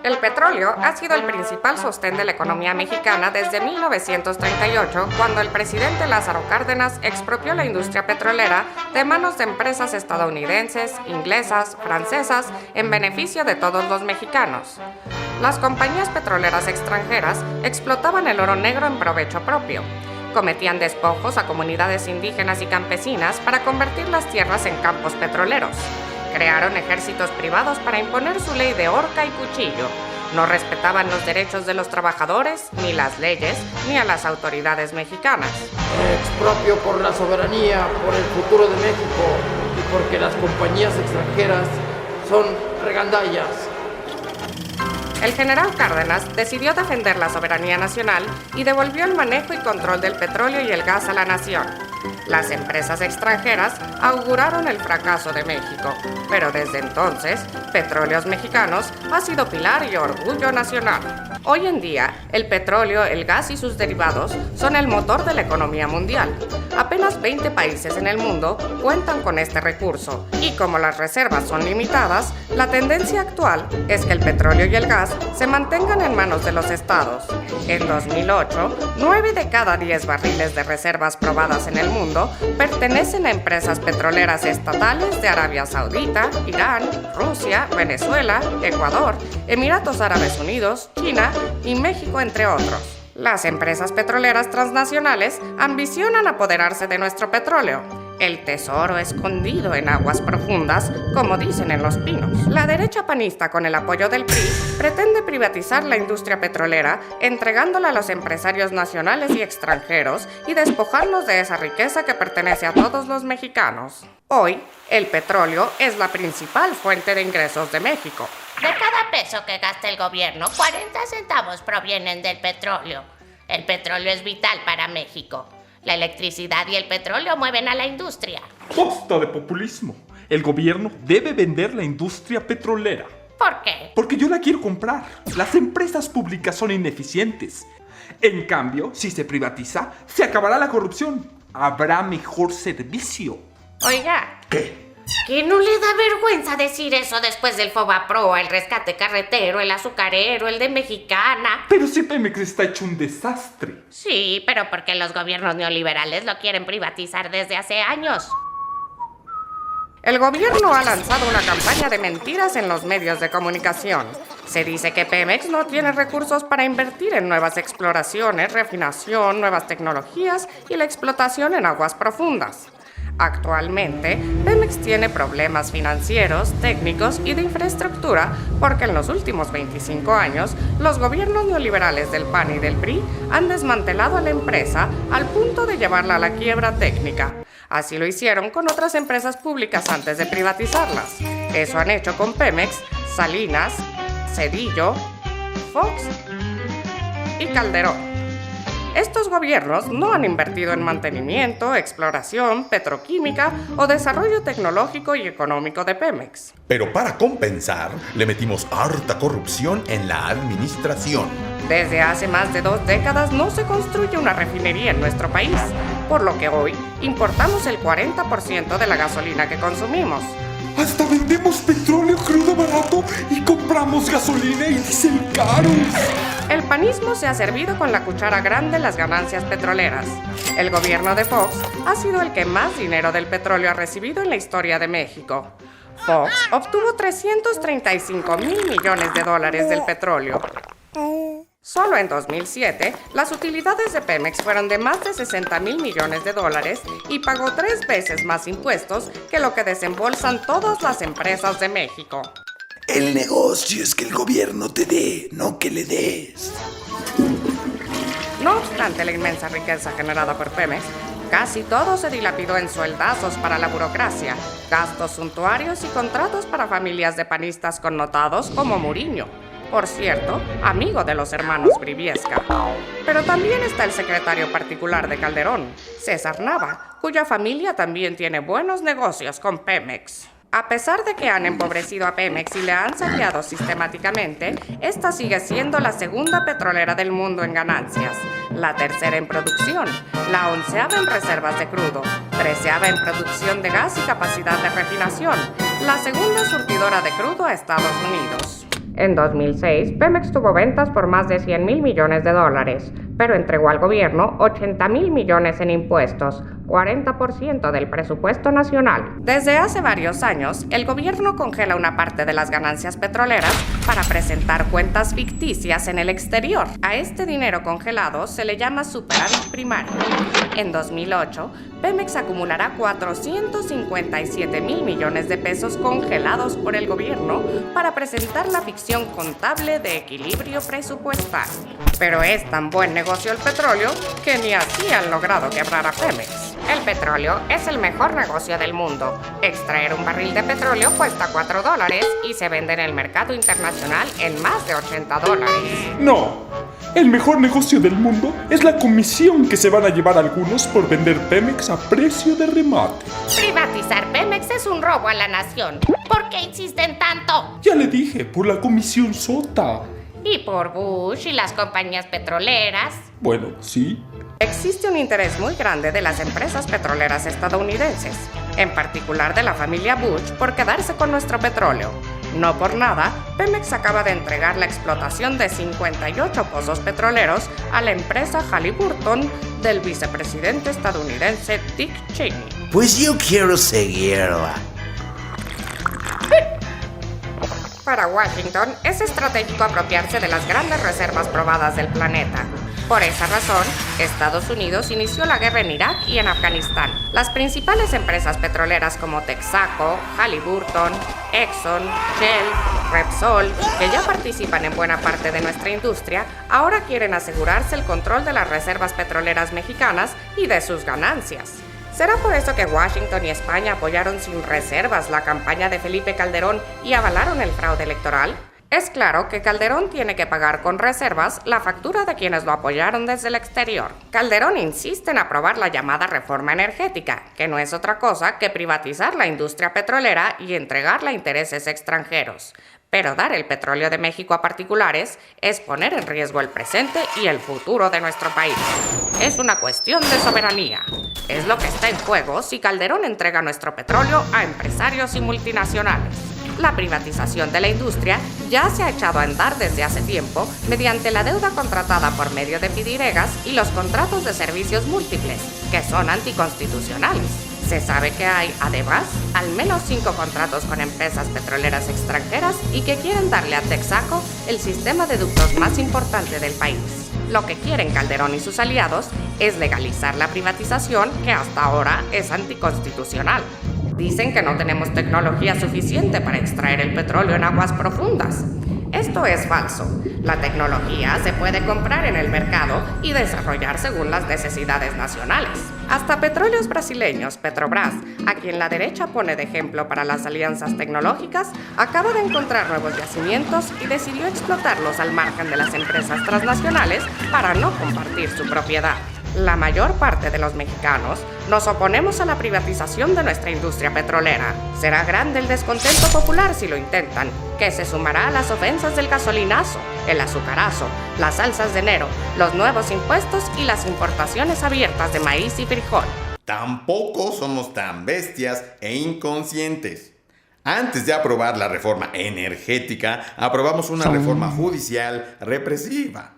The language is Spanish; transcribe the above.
El petróleo ha sido el principal sostén de la economía mexicana desde 1938, cuando el presidente Lázaro Cárdenas expropió la industria petrolera de manos de empresas estadounidenses, inglesas, francesas, en beneficio de todos los mexicanos. Las compañías petroleras extranjeras explotaban el oro negro en provecho propio. Cometían despojos a comunidades indígenas y campesinas para convertir las tierras en campos petroleros. Crearon ejércitos privados para imponer su ley de horca y cuchillo. No respetaban los derechos de los trabajadores, ni las leyes, ni a las autoridades mexicanas. Expropio por la soberanía, por el futuro de México y porque las compañías extranjeras son regandallas. El general Cárdenas decidió defender la soberanía nacional y devolvió el manejo y control del petróleo y el gas a la nación. Las empresas extranjeras auguraron el fracaso de México, pero desde entonces, Petróleos Mexicanos ha sido pilar y orgullo nacional. Hoy en día, el petróleo, el gas y sus derivados son el motor de la economía mundial. Apenas 20 países en el mundo cuentan con este recurso, y como las reservas son limitadas, la tendencia actual es que el petróleo y el gas se mantengan en manos de los estados. En 2008, 9 de cada 10 barriles de reservas probadas en el mundo pertenecen a empresas petroleras estatales de Arabia Saudita, Irán, Rusia, Venezuela, Ecuador, Emiratos Árabes Unidos, China y México, entre otros. Las empresas petroleras transnacionales ambicionan apoderarse de nuestro petróleo, el tesoro escondido en aguas profundas, como dicen en Los Pinos. La derecha panista, con el apoyo del PRI, pretende privatizar la industria petrolera, entregándola a los empresarios nacionales y extranjeros y despojarnos de esa riqueza que pertenece a todos los mexicanos. Hoy, el petróleo es la principal fuente de ingresos de México. De cada peso que gasta el gobierno, 40 centavos provienen del petróleo. El petróleo es vital para México. La electricidad y el petróleo mueven a la industria. ¡Basta de populismo! El gobierno debe vender la industria petrolera. ¿Por qué? Porque yo la quiero comprar. Las empresas públicas son ineficientes. En cambio, si se privatiza, se acabará la corrupción. Habrá mejor servicio. Oiga, ¿Qué? ¿que no le da vergüenza decir eso después del Fobaproa, el rescate carretero, el azucarero, el de Mexicana? Pero si Pemex está hecho un desastre. Sí, pero porque los gobiernos neoliberales lo quieren privatizar desde hace años. El gobierno ha lanzado una campaña de mentiras en los medios de comunicación. Se dice que Pemex no tiene recursos para invertir en nuevas exploraciones, refinación, nuevas tecnologías y la explotación en aguas profundas. Actualmente, Pemex tiene problemas financieros, técnicos y de infraestructura porque en los últimos 25 años, los gobiernos neoliberales del PAN y del PRI han desmantelado a la empresa al punto de llevarla a la quiebra técnica. Así lo hicieron con otras empresas públicas antes de privatizarlas. Eso han hecho con Pemex, Salinas, Cedillo, Fox y Calderón. Estos gobiernos no han invertido en mantenimiento, exploración, petroquímica o desarrollo tecnológico y económico de Pemex. Pero para compensar, le metimos harta corrupción en la administración. Desde hace más de 2 décadas no se construye una refinería en nuestro país, por lo que hoy importamos el 40% de la gasolina que consumimos. Hasta vendemos petróleo crudo barato y compramos gasolina y diésel caros. El panismo se ha servido con la cuchara grande las ganancias petroleras. El gobierno de Fox ha sido el que más dinero del petróleo ha recibido en la historia de México. Fox obtuvo 335,000 millones de dólares del petróleo. Solo en 2007, las utilidades de Pemex fueron de más de 60,000 millones de dólares y pagó 3 veces más impuestos que lo que desembolsan todas las empresas de México. El negocio es que el gobierno te dé, no que le des. No obstante la inmensa riqueza generada por Pemex, casi todo se dilapidó en sueldazos para la burocracia, gastos suntuarios y contratos para familias de panistas connotados como Muriño. Por cierto, amigo de los hermanos Briviesca. Pero también está el secretario particular de Calderón, César Nava, cuya familia también tiene buenos negocios con Pemex. A pesar de que han empobrecido a Pemex y le han saqueado sistemáticamente, esta sigue siendo la segunda petrolera del mundo en ganancias, la tercera en producción, la 11ª en reservas de crudo, 13ª en producción de gas y capacidad de refinación, la segunda surtidora de crudo a Estados Unidos. En 2006, Pemex tuvo ventas por más de $100,000 millones, pero entregó al gobierno $80,000 millones en impuestos, 40% del presupuesto nacional. Desde hace varios años, el gobierno congela una parte de las ganancias petroleras para presentar cuentas ficticias en el exterior. A este dinero congelado se le llama superávit primario. En 2008, Pemex acumulará $457,000 millones congelados por el gobierno para presentar la ficción contable de equilibrio presupuestal. Pero es tan buen negocio el petróleo que ni así han logrado quebrar a Pemex. El petróleo es el mejor negocio del mundo. Extraer un barril de petróleo cuesta $4 y se vende en el mercado internacional en más de $80. No, el mejor negocio del mundo es la comisión que se van a llevar algunos por vender Pemex a precio de remate. Privatizar Pemex es un robo a la nación. ¿Por qué insisten tanto? Ya le dije, por la comisión sota. Y por Bush y las compañías petroleras. Bueno, sí. Existe un interés muy grande de las empresas petroleras estadounidenses, en particular de la familia Bush, por quedarse con nuestro petróleo. No por nada, Pemex acaba de entregar la explotación de 58 pozos petroleros a la empresa Halliburton del vicepresidente estadounidense Dick Cheney. Pues yo quiero seguirla. Para Washington, es estratégico apropiarse de las grandes reservas probadas del planeta. Por esa razón, Estados Unidos inició la guerra en Irak y en Afganistán. Las principales empresas petroleras como Texaco, Halliburton, Exxon, Shell, Repsol, que ya participan en buena parte de nuestra industria, ahora quieren asegurarse el control de las reservas petroleras mexicanas y de sus ganancias. ¿Será por eso que Washington y España apoyaron sin reservas la campaña de Felipe Calderón y avalaron el fraude electoral? Es claro que Calderón tiene que pagar con reservas la factura de quienes lo apoyaron desde el exterior. Calderón insiste en aprobar la llamada reforma energética, que no es otra cosa que privatizar la industria petrolera y entregarla a intereses extranjeros. Pero dar el petróleo de México a particulares es poner en riesgo el presente y el futuro de nuestro país. Es una cuestión de soberanía. Es lo que está en juego si Calderón entrega nuestro petróleo a empresarios y multinacionales. La privatización de la industria ya se ha echado a andar desde hace tiempo mediante la deuda contratada por medio de pidiregas y los contratos de servicios múltiples, que son anticonstitucionales. Se sabe que hay, además, al menos 5 contratos con empresas petroleras extranjeras y que quieren darle a Texaco el sistema de ductos más importante del país. Lo que quieren Calderón y sus aliados es legalizar la privatización, que hasta ahora es anticonstitucional. Dicen que no tenemos tecnología suficiente para extraer el petróleo en aguas profundas. Esto es falso. La tecnología se puede comprar en el mercado y desarrollar según las necesidades nacionales. Hasta Petróleos Brasileños, Petrobras, a quien la derecha pone de ejemplo para las alianzas tecnológicas, acaba de encontrar nuevos yacimientos y decidió explotarlos al margen de las empresas transnacionales para no compartir su propiedad. La mayor parte de los mexicanos nos oponemos a la privatización de nuestra industria petrolera. Será grande el descontento popular si lo intentan, que se sumará a las ofensas del gasolinazo, el azucarazo, las salsas de enero, los nuevos impuestos y las importaciones abiertas de maíz y frijol. Tampoco somos tan bestias e inconscientes. Antes de aprobar la reforma energética, aprobamos una reforma judicial represiva.